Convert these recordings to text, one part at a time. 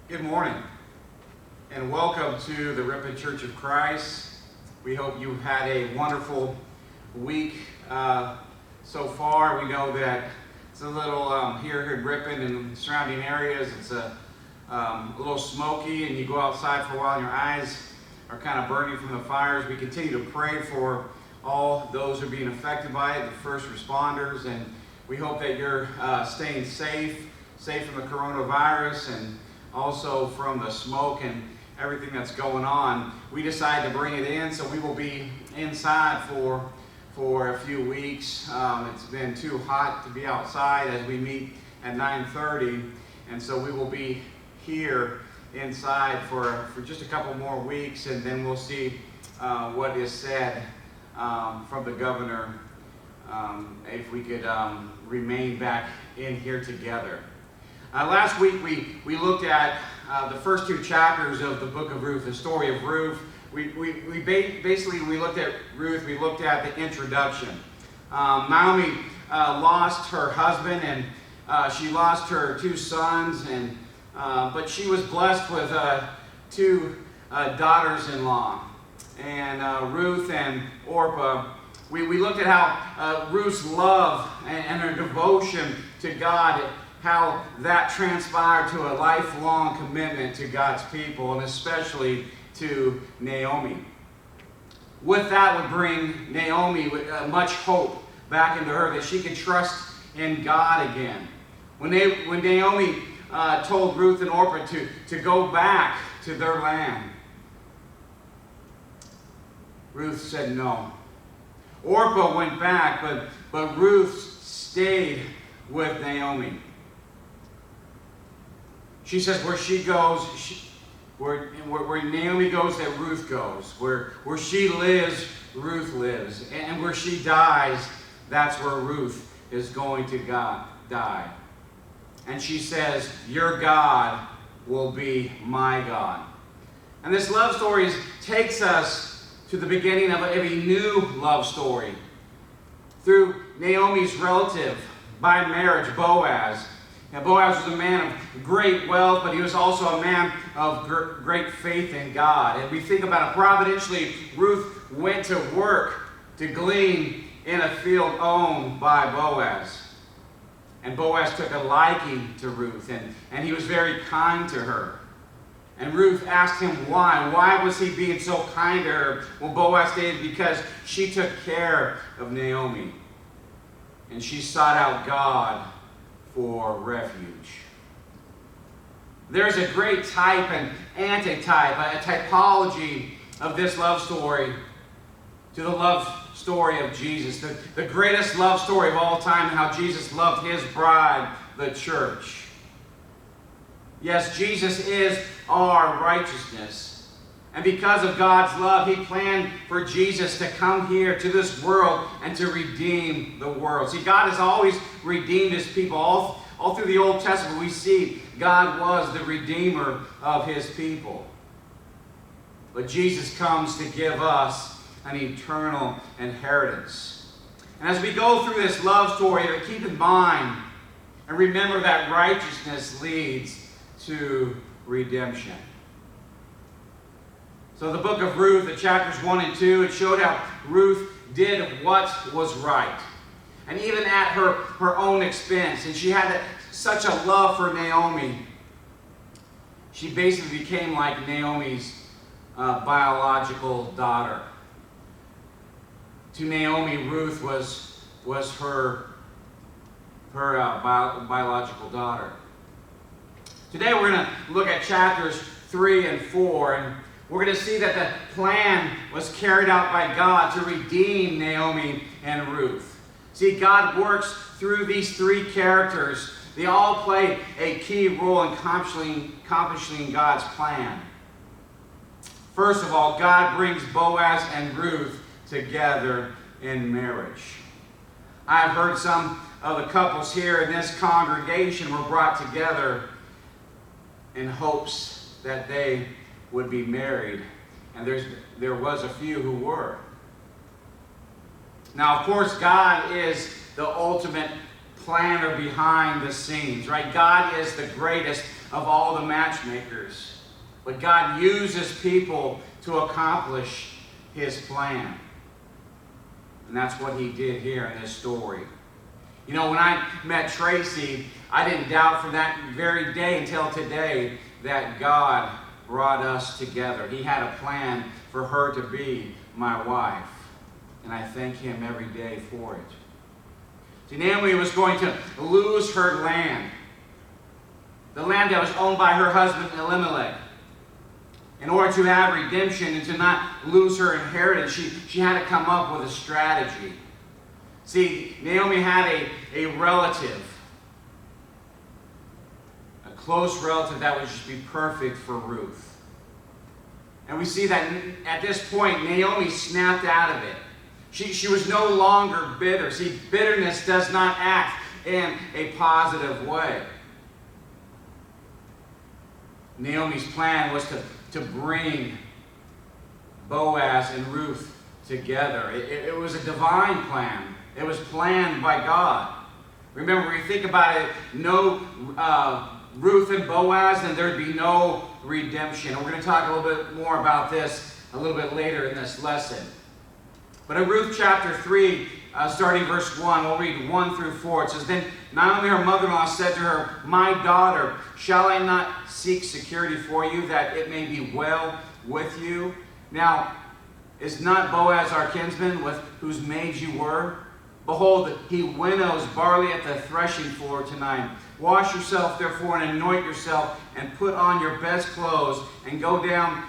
Good morning, and welcome to the Ripon Church of Christ. We hope you had a wonderful week so far. We know that it's a little here in Ripon and surrounding areas. It's a little smoky, and you go outside for a while, and your eyes are kind of burning from the fires. We continue to pray for all those who are being affected by it, the first responders, and we hope that you're staying safe from the coronavirus and also from the smoke and everything that's going on. We decided to bring it in, so we will be inside for a few weeks. It's been too hot to be outside as we meet at 9:30, and so we will be here inside for just a couple more weeks, and then we'll see what is said from the governor, if we could remain back in here together. Last week we looked at the first two chapters of the book of Ruth, the story of Ruth. We basically looked at Ruth. We looked at the introduction. Naomi lost her husband, and she lost her two sons, and but she was blessed with two daughters-in-law, and Ruth and Orpah. We looked at how Ruth's love and her devotion to God, how that transpired to a lifelong commitment to God's people, and especially to Naomi. With that would bring Naomi much hope back into her, that she could trust in God again. When Naomi told Ruth and Orpah to go back to their land, Ruth said no. Orpah went back, but Ruth stayed with Naomi. She says where she goes, where Naomi goes, that Ruth goes. Where she lives, Ruth lives. And where she dies, that's where Ruth is going to die. And she says, your God will be my God. And this love story takes us to the beginning of a new love story through Naomi's relative by marriage, Boaz. Now, Boaz was a man of great wealth, but he was also a man of great faith in God. And we think about it providentially, Ruth went to work to glean in a field owned by Boaz. And Boaz took a liking to Ruth, and he was very kind to her. And Ruth asked him why. Why was he being so kind to her? Well, Boaz stated because she took care of Naomi, and she sought out God for refuge. There's a great type and antitype, a typology of this love story to the love story of Jesus, the greatest love story of all time, and how Jesus loved his bride, the church. Yes, Jesus is our righteousness. And because of God's love, he planned for Jesus to come here to this world and to redeem the world. See, God has always redeemed his people. All through the Old Testament, we see God was the redeemer of his people. But Jesus comes to give us an eternal inheritance. And as we go through this love story, keep in mind and remember that righteousness leads to redemption. So the book of Ruth, the chapters 1 and 2, it showed how Ruth did what was right. And even at her own expense. And she had such a love for Naomi. She basically became like Naomi's biological daughter. To Naomi, Ruth was her biological daughter. Today we're going to look at chapters 3 and 4, and we're going to see that the plan was carried out by God to redeem Naomi and Ruth. See, God works through these three characters. They all play a key role in accomplishing God's plan. First of all, God brings Boaz and Ruth together in marriage. I've heard some of the couples here in this congregation were brought together in hopes that they would be married, and there was a few who were. Now, of course, God is the ultimate planner behind the scenes, right? God is the greatest of all the matchmakers. But God uses people to accomplish his plan. And that's what he did here in this story. You know, when I met Tracy, I didn't doubt from that very day until today that God brought us together. He had a plan for her to be my wife. And I thank him every day for it. See, Naomi was going to lose her land. The land that was owned by her husband Elimelech. In order to have redemption and to not lose her inheritance, she had to come up with a strategy. See, Naomi had a relative, a close relative that would just be perfect for Ruth. And we see that at this point, Naomi snapped out of it. She was no longer bitter. See, bitterness does not act in a positive way. Naomi's plan was to bring Boaz and Ruth together. It was a divine plan. It was planned by God. Remember, when you think about it, no Ruth and Boaz, then there'd be no redemption. And we're going to talk a little bit more about this a little bit later in this lesson. But in Ruth chapter 3, starting verse 1, we'll read 1 through 4. It says, Then Naomi, her mother-in-law, said to her, My daughter, shall I not seek security for you, that it may be well with you? Now, is not Boaz our kinsman, with whose maids you were? Behold, he winnows barley at the threshing floor tonight. Wash yourself, therefore, and anoint yourself, and put on your best clothes, and go down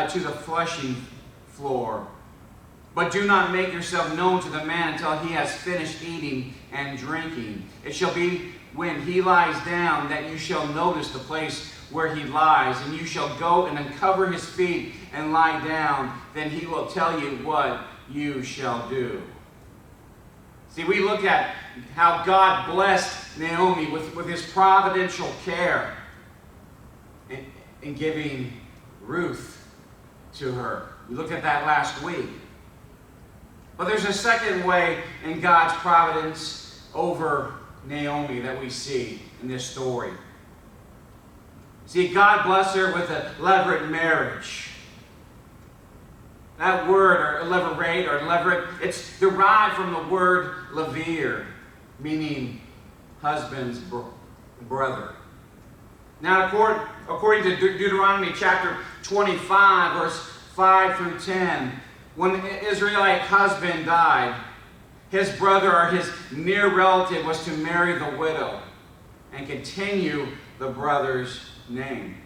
to the threshing floor. But do not make yourself known to the man until he has finished eating and drinking. It shall be when he lies down that you shall notice the place where he lies, and you shall go and uncover his feet and lie down. Then he will tell you what you shall do. See, we look at how God blessed Naomi with his providential care in giving Ruth to her. We looked at that last week. But there's a second way in God's providence over Naomi that we see in this story. See, God blessed her with a levirate marriage. That word, or levirate, it's derived from the word levir, meaning husband's brother. Now, according to Deuteronomy chapter 25, verse 5 through 10, when the Israelite husband died, his brother or his near relative was to marry the widow and continue the brother's name.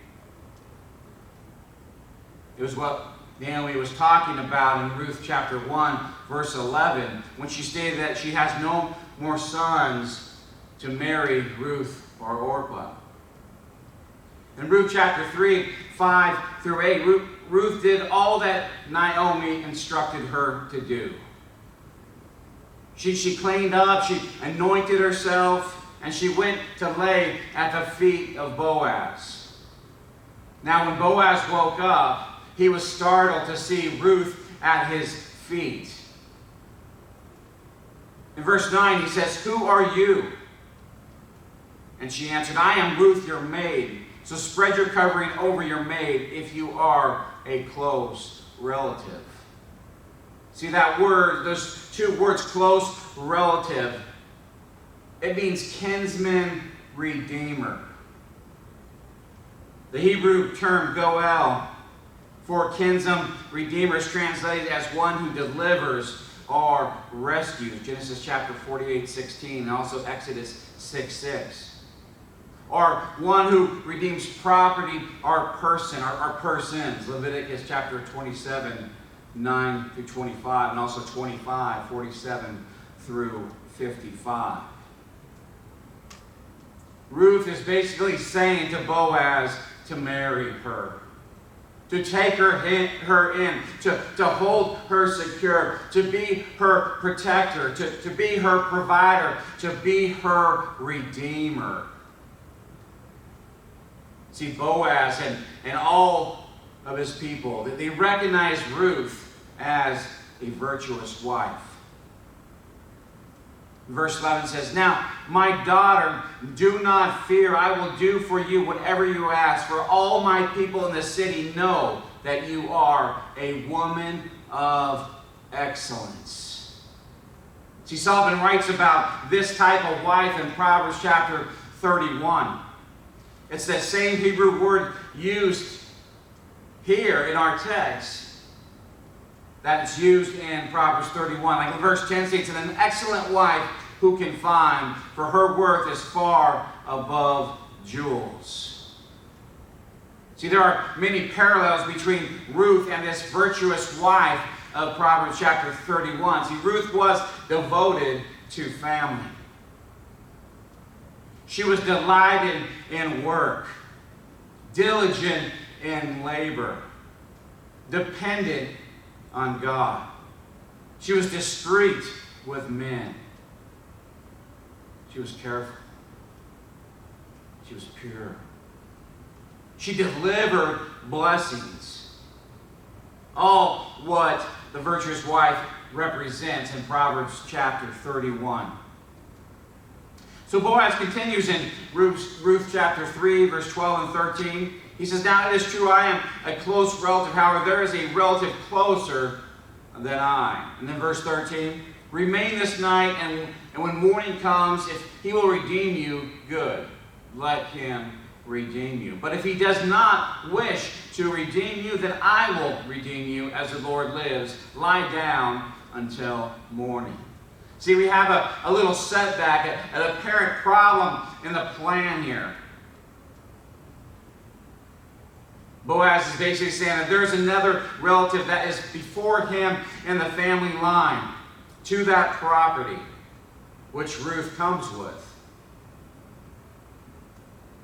It was what Naomi was talking about in Ruth chapter 1, verse 11, when she stated that she has no more sons to marry Ruth or Orpah. In Ruth chapter 3, 5 through 8, Ruth did all that Naomi instructed her to do. She cleaned up, she anointed herself, and she went to lay at the feet of Boaz. Now when Boaz woke up, he was startled to see Ruth at his feet. In verse 9, he says, Who are you? And she answered, I am Ruth, your maid. So spread your covering over your maid if you are a close relative. See that word, those two words, close relative. It means kinsman redeemer. The Hebrew term goel for kinsman redeemer is translated as one who delivers or rescues. Genesis chapter 48:16, and also Exodus 6:6. Or one who redeems property or person, or persons. Leviticus chapter 27, 9 through 25, and also 25, 47 through 55. Ruth is basically saying to Boaz to marry her, to take her in, to hold her secure, to be her protector, to be her provider, to be her redeemer. See, Boaz and all of his people, they recognized Ruth as a virtuous wife. Verse 11 says, "Now, my daughter, do not fear. I will do for you whatever you ask. For all my people in the city know that you are a woman of excellence." See, Solomon writes about this type of wife in Proverbs chapter 31. It's the same Hebrew word used here in our text that is used in Proverbs 31. Like verse 10 states, "And an excellent wife who can find, for her worth is far above jewels." See, there are many parallels between Ruth and this virtuous wife of Proverbs chapter 31. See, Ruth was devoted to family. She was delighted in work, diligent in labor, dependent on God. She was discreet with men. She was careful. She was pure. She delivered blessings. All what the virtuous wife represents in Proverbs chapter 31. So Boaz continues in Ruth chapter 3, verse 12 and 13. He says, "Now it is true, I am a close relative. However, there is a relative closer than I." And then verse 13, "Remain this night, and when morning comes, if he will redeem you, good. Let him redeem you. But if he does not wish to redeem you, then I will redeem you, as the Lord lives. Lie down until morning." See, we have a little setback, an apparent problem in the plan here. Boaz is basically saying that there's another relative that is before him in the family line to that property, which Ruth comes with.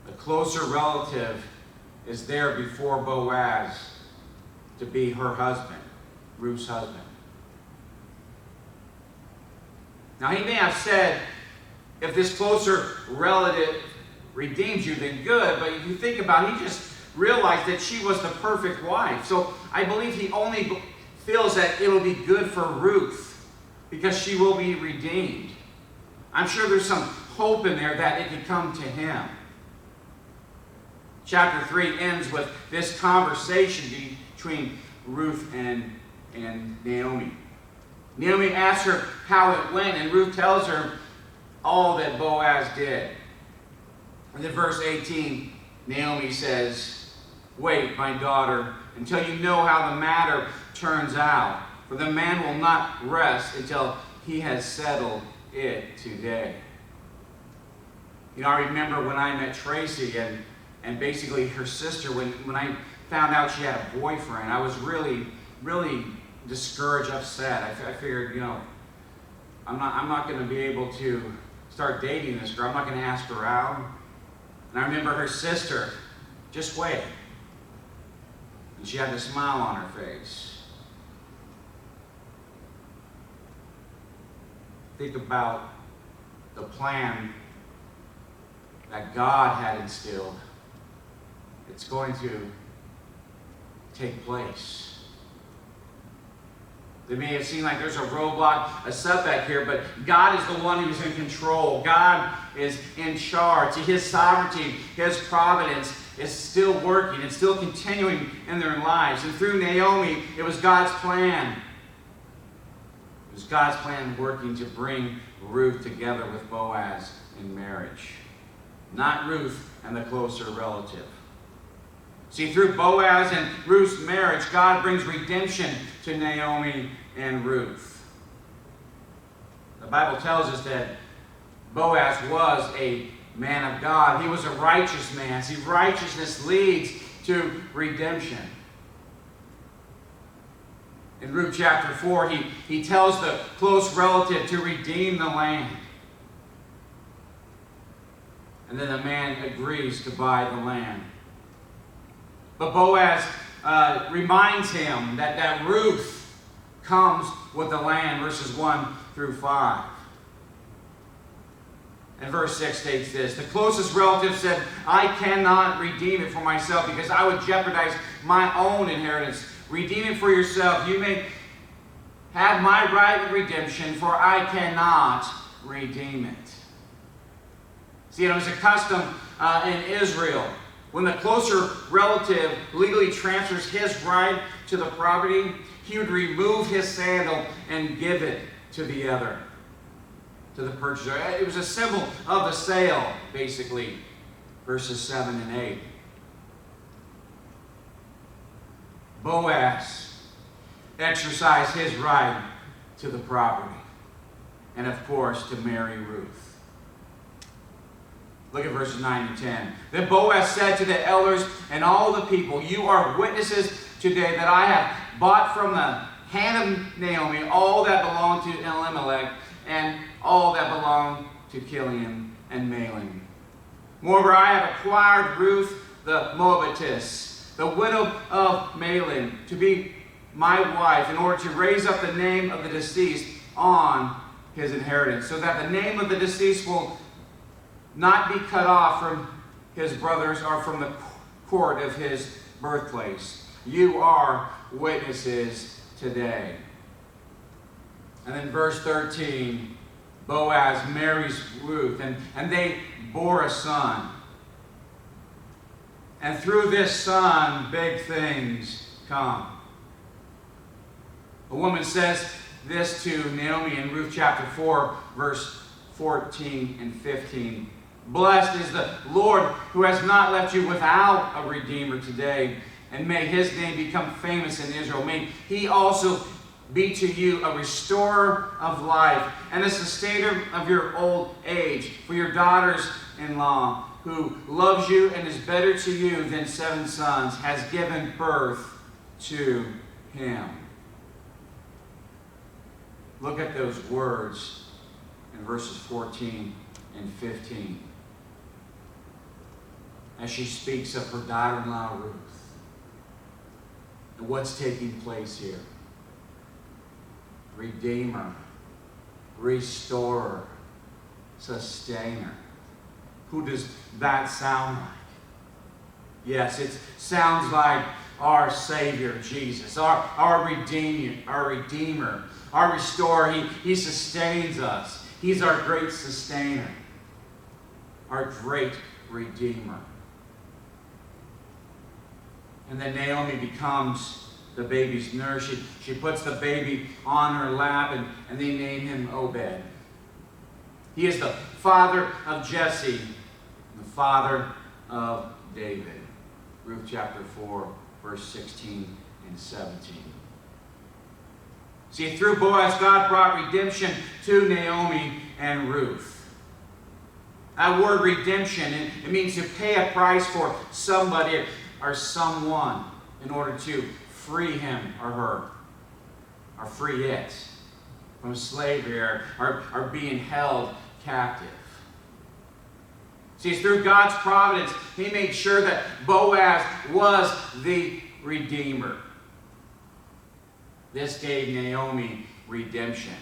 A closer relative is there before Boaz to be her husband, Ruth's husband. Now, he may have said, if this closer relative redeems you, then good. But if you think about it, he just realized that she was the perfect wife. So I believe he only feels that it will be good for Ruth because she will be redeemed. I'm sure there's some hope in there that it could come to him. Chapter 3 ends with this conversation between Ruth and Naomi. Naomi asks her how it went, and Ruth tells her all that Boaz did. And in verse 18, Naomi says, "Wait, my daughter, until you know how the matter turns out, for the man will not rest until he has settled it today." You know, I remember when I met Tracy and basically her sister, when I found out she had a boyfriend, I was really, really discouraged, upset. I figured, you know, I'm not going to be able to start dating this girl. I'm not going to ask her out. And I remember her sister, "Just wait." And she had a smile on her face. Think about the plan that God had instilled. It's going to take place. It may have seemed like there's a roadblock, a setback here, but God is the one who's in control. God is in charge. His sovereignty, His providence is still working. It's still continuing in their lives. And through Naomi, it was God's plan. It was God's plan working to bring Ruth together with Boaz in marriage. Not Ruth and the closer relative. See, through Boaz and Ruth's marriage, God brings redemption to Naomi and Ruth. The Bible tells us that Boaz was a man of God. He was a righteous man. See, righteousness leads to redemption. In Ruth chapter 4, he tells the close relative to redeem the land. And then the man agrees to buy the land. But Boaz reminds him that Ruth comes with the land, verses 1 through 5. And verse 6 states this: "The closest relative said, I cannot redeem it for myself because I would jeopardize my own inheritance. Redeem it for yourself. You may have my right of redemption, for I cannot redeem it. See, it was a custom in Israel. When the closer relative legally transfers his right to the property, he would remove his sandal and give it to the other, to the purchaser. It was a symbol of the sale, basically, verses 7 and 8. Boaz exercised his right to the property, and of course, to marry Ruth. Look at verses 9 and 10. Then Boaz said to the elders and all the people, "You are witnesses today that I have bought from the hand of Naomi all that belonged to Elimelech and all that belonged to Chilion and Mahlon. Moreover, I have acquired Ruth the Moabitess, the widow of Mahlon, to be my wife, in order to raise up the name of the deceased on his inheritance, so that the name of the deceased will not be cut off from his brothers or from the court of his birthplace. You are witnesses today." And then verse 13, Boaz marries Ruth, and they bore a son. And through this son, big things come. A woman says this to Naomi in Ruth chapter 4, verse 14 and 15. "Blessed is the Lord who has not left you without a redeemer today, and may his name become famous in Israel. May he also be to you a restorer of life and a sustainer of your old age for your daughters-in-law, who loves you and is better to you than 7 sons, has given birth to him." Look at those words in verses 14 and 15. As she speaks of her daughter-in-law Ruth. And what's taking place here? Redeemer, restorer, sustainer. Who does that sound like? Yes, it sounds like our Savior, Jesus, our Redeemer, our restorer. He sustains us. He's our great sustainer, our great Redeemer. And then Naomi becomes the baby's nurse. She puts the baby on her lap, and they name him Obed. He is the father of Jesse, the father of David. Ruth chapter 4, verse 16 and 17. See, through Boaz, God brought redemption to Naomi and Ruth. That word redemption, it means to pay a price for somebody or someone in order to free him or her, or free it from slavery or being held captive. See, through God's providence, he made sure that Boaz was the Redeemer. This gave Naomi redemption.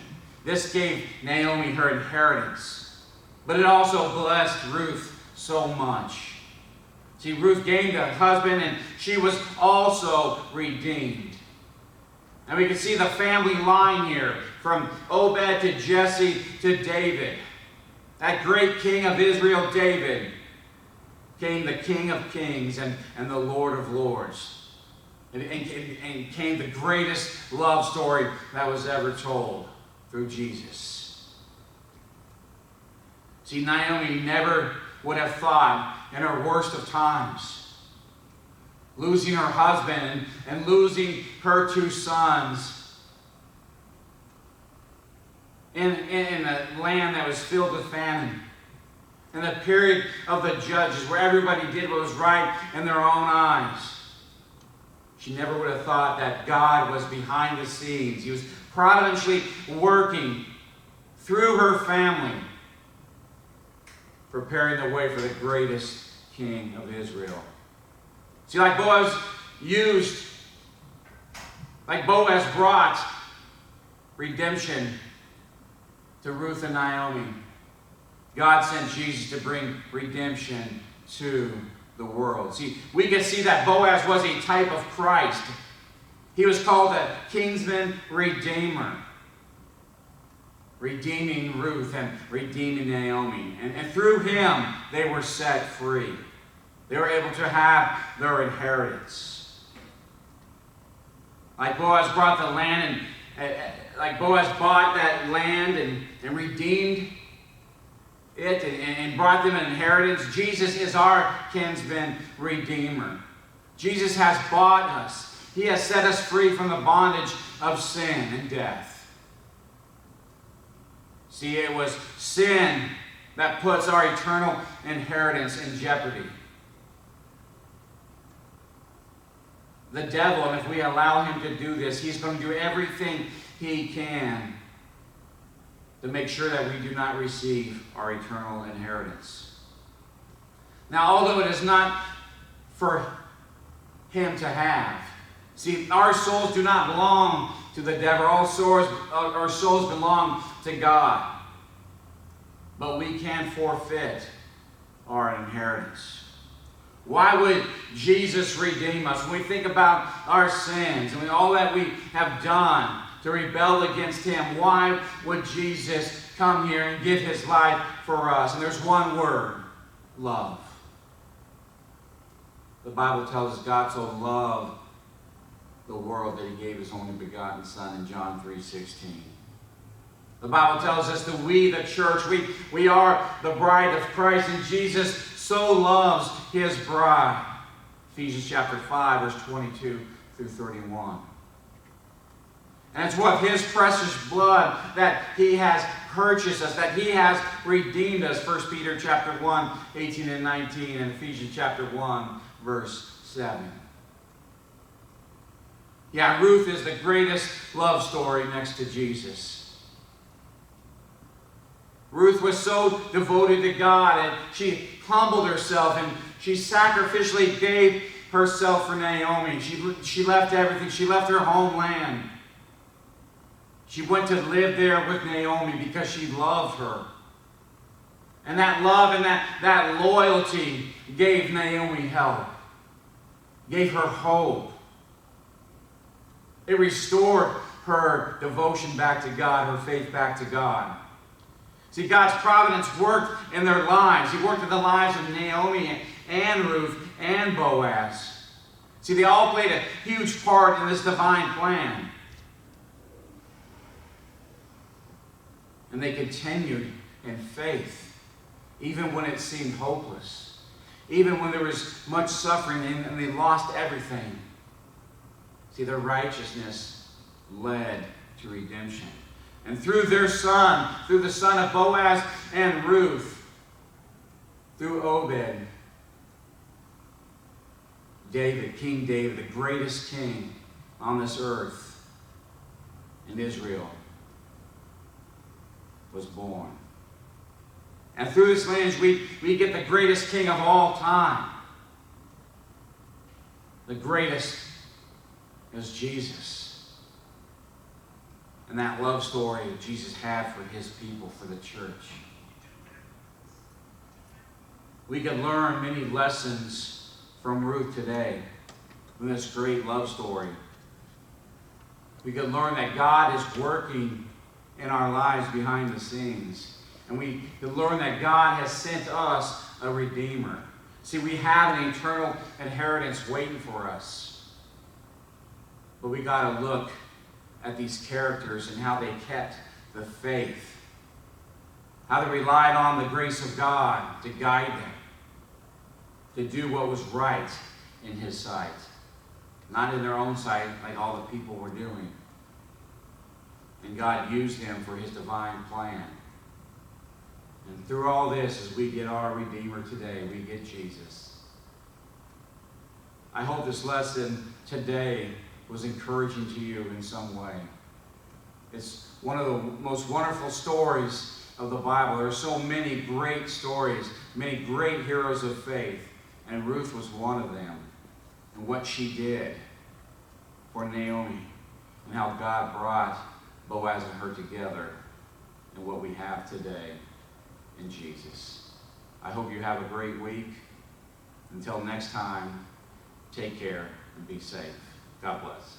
This gave Naomi her inheritance. But it also blessed Ruth so much. See, Ruth gained a husband, and she was also redeemed. And we can see the family line here, from Obed to Jesse to David. That great king of Israel, David, came the King of Kings and the Lord of Lords. And came the greatest love story that was ever told through Jesus. See, Naomi never would have thought in her worst of times, losing her husband and losing her 2 sons in a land that was filled with famine, in the period of the judges where everybody did what was right in their own eyes. She never would have thought that God was behind the scenes. He was providentially working through her family, preparing the way for the greatest king of Israel. See, like Boaz brought redemption to Ruth and Naomi, God sent Jesus to bring redemption to the world. See, we can see that Boaz was a type of Christ. He was called a kinsman redeemer. redeeming Ruth and redeeming Naomi. And through him, they were set free. They were able to have their inheritance. Like Boaz brought the land, and like Boaz bought that land and redeemed it and brought them an inheritance. Jesus is our kinsman redeemer. Jesus has bought us. He has set us free from the bondage of sin and death. See, it was sin that puts our eternal inheritance in jeopardy. The devil, and if we allow him to do this, he's going to do everything he can to make sure that we do not receive our eternal inheritance. Now, although it is not for him to have, see, our souls do not belong to the devil. Our souls belong to God. But we can forfeit our inheritance. Why would Jesus redeem us? When we think about our sins and all that we have done to rebel against him, why would Jesus come here and give his life for us? And there's one word: love. The Bible tells us God so loved the world that he gave his only begotten Son in John 3:16. The Bible tells us that we, the church, we are the bride of Christ, and Jesus so loves his bride. Ephesians chapter 5, verse 22 through 31. And it's with his precious blood that he has purchased us, that he has redeemed us. 1 Peter chapter 1, 18 and 19, and Ephesians chapter 1, verse 7. Yeah, Ruth is the greatest love story next to Jesus. Ruth was so devoted to God, and she humbled herself, and she sacrificially gave herself for Naomi. She left everything. She left her homeland. She went to live there with Naomi because she loved her. And that love and that loyalty gave Naomi help, gave her hope. It restored her devotion back to God, her faith back to God. See, God's providence worked in their lives. He worked in the lives of Naomi and Ruth and Boaz. See, they all played a huge part in this divine plan. And they continued in faith, even when it seemed hopeless, even when there was much suffering and they lost everything. See, their righteousness led to redemption. And through their son, through the son of Boaz and Ruth, through Obed, David, King David, the greatest king on this earth in Israel, was born. And through this lineage, we get the greatest king of all time. The greatest is Jesus. And that love story that Jesus had for his people, for the church. We can learn many lessons from Ruth today, from this great love story. We can learn that God is working in our lives behind the scenes. And we can learn that God has sent us a Redeemer. See, we have an eternal inheritance waiting for us. But we got to look at these characters and how they kept the faith. How they relied on the grace of God to guide them. To do what was right in his sight. Not in their own sight like all the people were doing. And God used them for his divine plan. And through all this, as we get our Redeemer today, we get Jesus. I hope this lesson today was encouraging to you in some way. It's one of the most wonderful stories of the Bible. There are so many great stories, many great heroes of faith, and Ruth was one of them. And what she did for Naomi, and how God brought Boaz and her together, and what we have today in Jesus. I hope you have a great week. Until next time, take care and be safe. God bless.